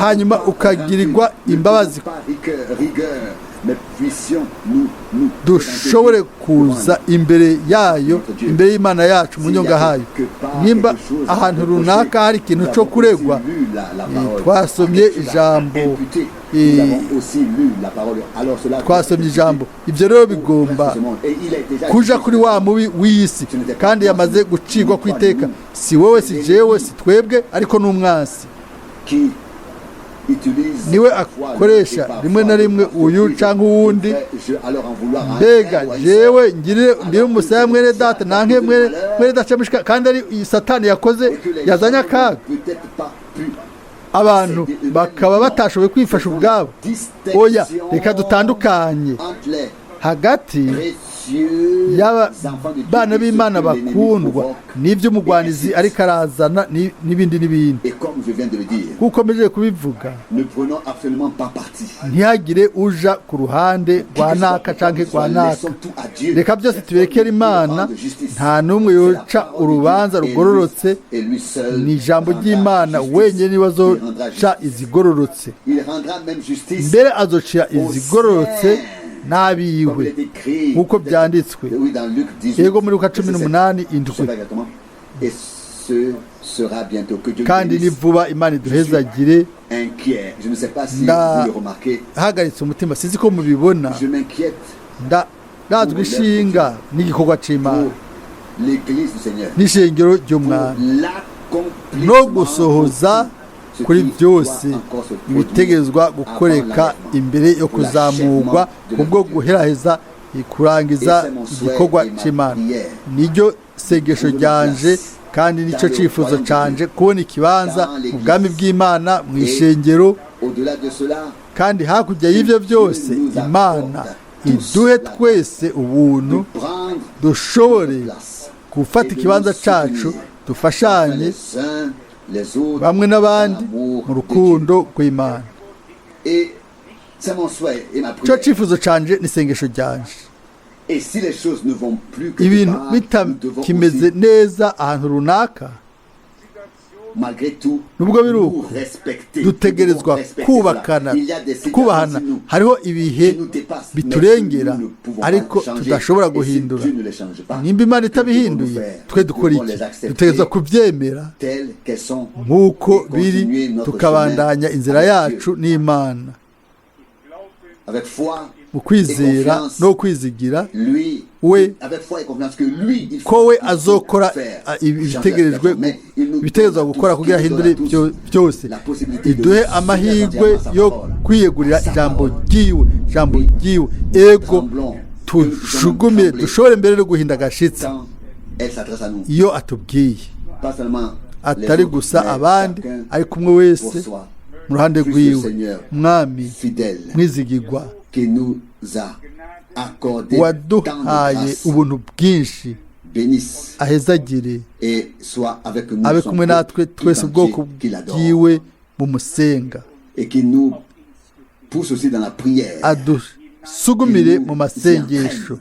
hanyuma ukagirirwa imbabazi dushobore kuza imbere yayo imbere y'Imana yacu mu nyonga hayo nimba ahantu runaka hari ikintu cyo kuregwa twasomye ijambo ibyo rero bigomba kuja kuri wa mubi w'isi kandi yamaze gucigwa ku iteka si wowe si jewe si twebwe ariko n'umwansi niwe akoresha rimwe na rimwe uyu cyangwa uwundi mbega jewe ngire umusaya mwene data nanke mwene dacamishika kandi ari satani yakoze yazanye akaga abantu bakaba batashoboye kwifasha ubwabo oya reka dutandukanye hagati y'abana b'Imana bakundwa n'ibyo umugwanizi ariko arazana n'ibindi kuko mejeje kubivuga ntihagire uja ku ruhande rwa naka canke rwa naka reka byose tuberekere Imana nta n'umwe yoca urubanza rugororotse ni ijambo ry'Imana wenyine niwe azoca izigororotse mbere azocira izigororotse n'abiwe nk'uko byanditswe yego muri Luka 18:indwi kandi ni vuba Imana iduhezagire ndahagaritse umutima sinzi ko mubibona ndazwi ishinga n'igikorwa c'Imana n'ishengero ry'Umwami no gusohoza kuri byose ibitegezwa gukoreka imbere yo kuzamurwa kubwo guheraheza kurangiza igikorwa c'Imana niryo segesho ryanje kandi nicyo cifuzo canje kubona ikibanza mu bwami bw'Imana mu ishengero kandi hakurya y'ivyo byose Imana iduhe twese ubuntu dushobore gufata ikibanza cacu dufashanye bamwe n'abandi mu rukundo rw'Imana cyo cifuzo canje n'isengesho ryanje ibintu bitakimeze neza ahantu runaka nubwo biruko dutegerezwa kubahana hariho ibihe biturengera ariko tudashobora guhindura nimba Imana itabihinduye twe dukora iki dutegerezwa kubyemera nk'uko biri tukabandanya inzira yacu n'Imana mu kwizera no kwizigira we ko we azokora ibitegerezwa gukora kugira ahindure byose iduhe amahirwe yo kwiyegurira ijambo ryiwe ego tujugumiye dushobore mbere no guhinda agashitsi iyo atubwiye atari gusa abandi ariko umwe wese mu ruhande rwiwe mwami mwizigirwa waduhaye ubuntu bwinshi ahezagire abe kumwe natwe twese ubwoko bwiwe bumusenga adusugumire mu masengesho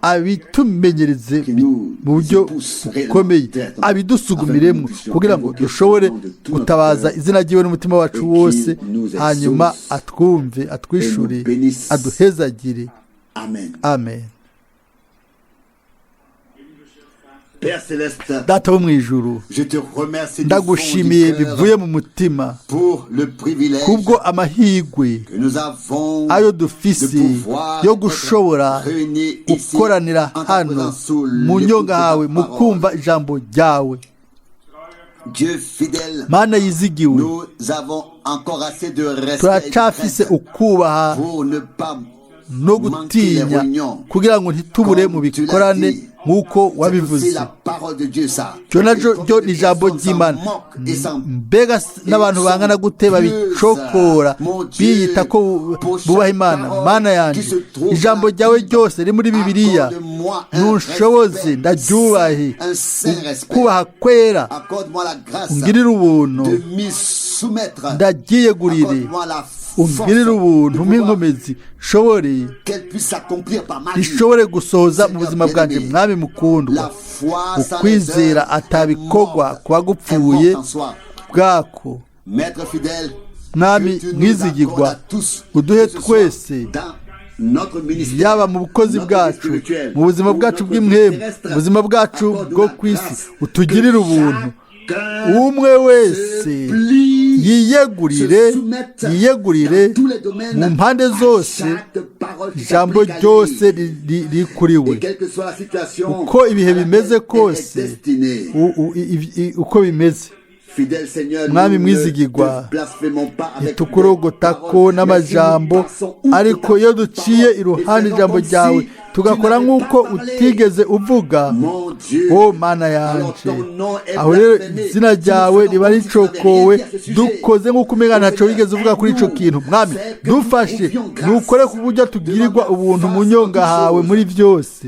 abitumenyereze mu buryo bukomeye abidusugumiremo kugira ngo dushobore gutabaza izina ryiwe n'umutima wacu wose hanyuma atwumve atwishure aduhezagire amen. Data wo mu ijuru ndagushimiye bivuye mu mutima kubwo amahirwe ayo dufise yo gushobora gukoranira hano mu nyonga hawe mu kumva ijambo ryawe Dieu fidèle, mana yizigiwe nous avons encore assez de respect turacafise ukubaha pour ne pas no gutinya kugira ngo ntitubure mu bikorane nk'uko wabivuze. cyo nacyo ni ijambo ry'Imana. Mbega n'abantu bangana gute babicokora biyita ko bubaha Imana. Mana yanjye, ijambo ryawe ryose riri muri Bibiliya ntushoboze ndaryubahe, kubaha kwera ungirire ubuntu, ndaryiyegurire ungirire ubuntu nk'inkomezi ishobore gusohoza mu buzima bwanjye. Mwami mukundwa, ukwizera atabikorwa kuba gupfuye bwako. Mwami mwizigirwa, uduhe twese, yaba mu bukozi bwacu, mu buzima bwacu bw'imwemu, mu buzima bwacu bwo ku isi, utugirire ubuntu. Umwe wese yiyegurire mu mpande zose, ijambo ryose riri kuri we, uko ibihe bimeze kose, uko bimeze. Mwami mwizigirwa, ntitukurogotako n'amajambo, ariko iyo duciye iruhande ijambo ryawe tugakora nk'uko utigeze uvuga, o Mana yanje, aho rero izina ryawe riba ricokowe, dukoze nk'uko umenya ntacyo wigeze uvuga kuri icyo kintu. Mwami dufashe, nukore ku buryo tugirirwa ubuntu mu nyonga hawe muri byose,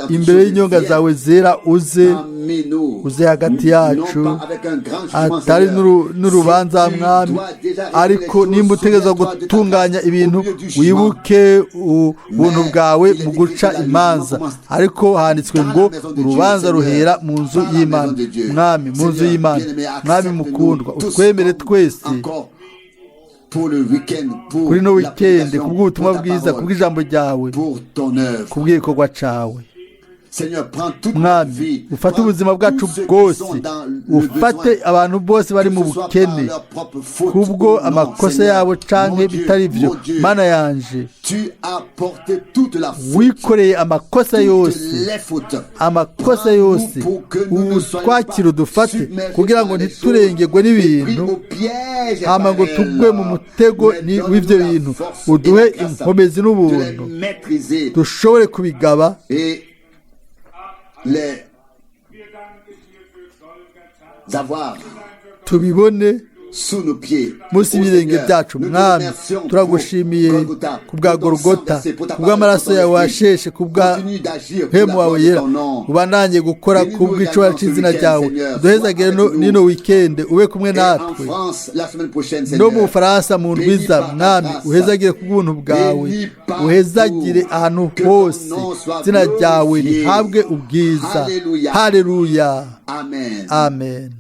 imbere y'inyonga zawe zera uze hagati yacu, atari n'urubanza Mwami, ariko nimba utegereza gutunganya ibintu, wibuke ubuntu bwawe mu guca imanza. Ariko handitswe ngo urubanza ruhera mu nzu y'Imana. Mwami, mu nzu y'Imana, Mwami mukundwa, utwemere twese kuri no weekend kubw'ubutumwa bwiza, kubw'ijambo ryawe, kubw'igikorwa cyawe. Mwami, ufate ubuzima bwacu bwose, ufate abantu bose bari mu bukene kubwo amakosa yabo canke bitari byo. Mana yanje, wikoreye amakosa yose, utwakira udufate kugira ngo ntiturengerwe n'ibintu, hama ngo tugwe mu mutego w'ibyo bintu. Uduhe inkomezi n'ubuntu dushobore kubigaba, tubibone munsi y'ibirenge byacu. Mwami, turagushimiye ku bwa Golgota, ku bw'amaraso yawe washeshe, ku bwa hemu wawe yera. Ubandanye gukora ku bw'icubahiro cy'izina ryawe. Duhezagire nino weekend, ube kumwe natwe no mu Bufaransa mu ndwiza. Mwami, uhezagire ku bw'ubuntu bwawe, uhezagire ahantu hose, izina ryawe rihabwe ubwiza. Haleluya, amen.